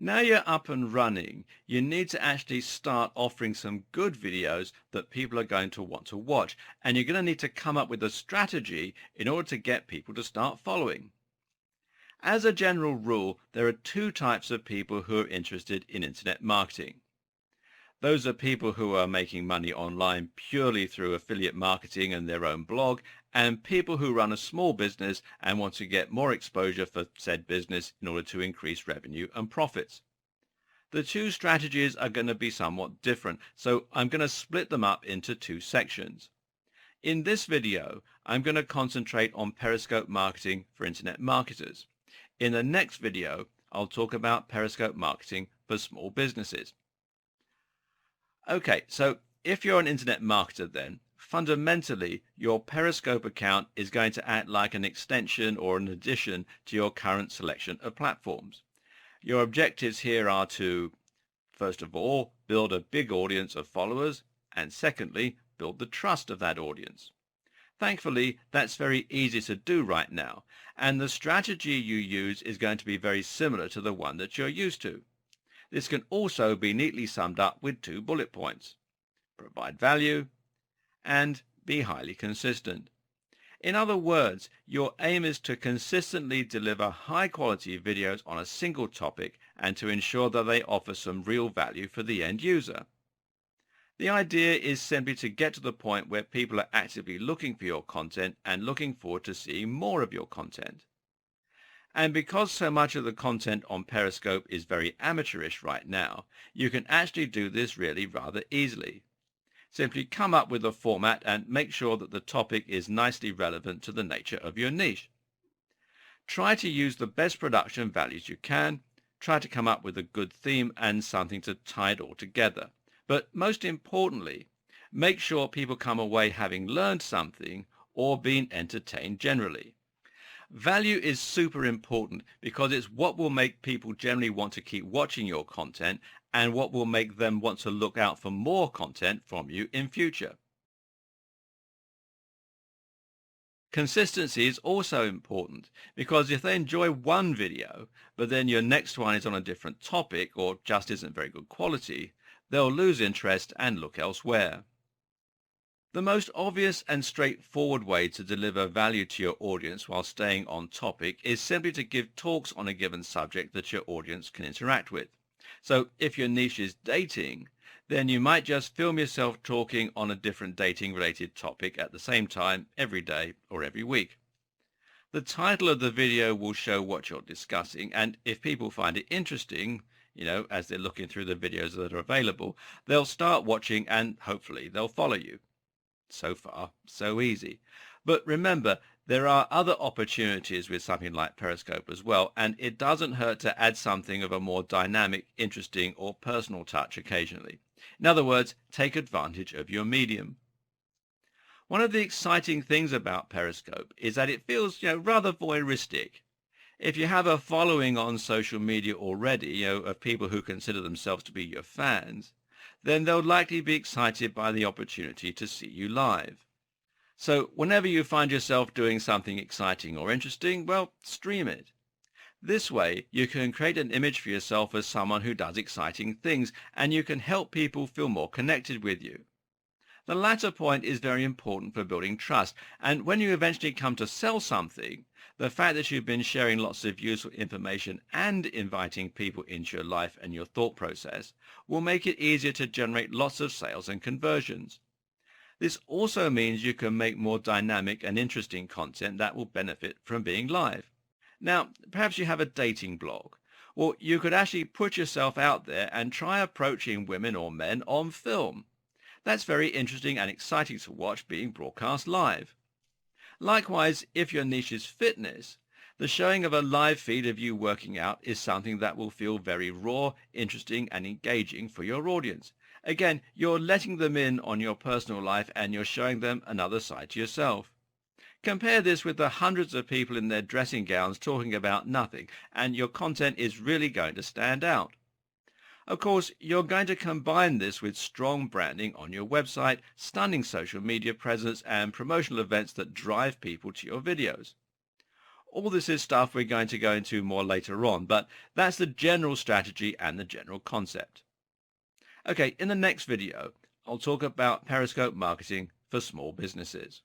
Now you're up and running, you need to actually start offering some good videos that people are going to want to watch. And you're going to need to come up with a strategy in order to get people to start following. As a general rule, there are two types of people who are interested in internet marketing. Those are people who are making money online purely through affiliate marketing and their own blog, and people who run a small business and want to get more exposure for said business in order to increase revenue and profits. The two strategies are going to be somewhat different, so I'm going to split them up into two sections. In this video, I'm going to concentrate on Periscope marketing for internet marketers. In the next video, I'll talk about Periscope marketing for small businesses. Okay, so if you're an internet marketer then, fundamentally, your Periscope account is going to act like an extension or an addition to your current selection of platforms. Your objectives here are to, first of all, build a big audience of followers, and secondly, build the trust of that audience. Thankfully, that's very easy to do right now, and the strategy you use is going to be very similar to the one that you're used to. This can also be neatly summed up with two bullet points: provide value and be highly consistent. In other words, your aim is to consistently deliver high-quality videos on a single topic and to ensure that they offer some real value for the end user. The idea is simply to get to the point where people are actively looking for your content and looking forward to seeing more of your content. And because so much of the content on Periscope is very amateurish right now, you can actually do this really rather easily. Simply come up with a format and make sure that the topic is nicely relevant to the nature of your niche. Try to use the best production values you can. Try to come up with a good theme and something to tie it all together. But most importantly, make sure people come away having learned something or been entertained generally. Value is super important because it's what will make people generally want to keep watching your content and what will make them want to look out for more content from you in future. Consistency is also important because if they enjoy one video, but then your next one is on a different topic or just isn't very good quality, they'll lose interest and look elsewhere. The most obvious and straightforward way to deliver value to your audience while staying on topic is simply to give talks on a given subject that your audience can interact with. So if your niche is dating, then you might just film yourself talking on a different dating-related topic at the same time every day or every week. The title of the video will show what you're discussing, and if people find it interesting, as they're looking through the videos that are available, they'll start watching and hopefully they'll follow you. So far, so easy. But remember, there are other opportunities with something like Periscope as well, and it doesn't hurt to add something of a more dynamic, interesting, or personal touch occasionally. In other words, take advantage of your medium. One of the exciting things about Periscope is that it feels, rather voyeuristic. If you have a following on social media already, of people who consider themselves to be your fans, then they'll likely be excited by the opportunity to see you live. So whenever you find yourself doing something exciting or interesting, well, stream it. This way, you can create an image for yourself as someone who does exciting things, and you can help people feel more connected with you. The latter point is very important for building trust, and when you eventually come to sell something, the fact that you've been sharing lots of useful information and inviting people into your life and your thought process will make it easier to generate lots of sales and conversions. This also means you can make more dynamic and interesting content that will benefit from being live. Now, perhaps you have a dating blog. Well, you could actually put yourself out there and try approaching women or men on film. That's very interesting and exciting to watch being broadcast live. Likewise, if your niche is fitness, the showing of a live feed of you working out is something that will feel very raw, interesting, and engaging for your audience. Again, you're letting them in on your personal life and you're showing them another side to yourself. Compare this with the hundreds of people in their dressing gowns talking about nothing, and your content is really going to stand out. Of course, you're going to combine this with strong branding on your website, stunning social media presence, and promotional events that drive people to your videos. All this is stuff we're going to go into more later on, but that's the general strategy and the general concept. Okay, in the next video, I'll talk about Periscope marketing for small businesses.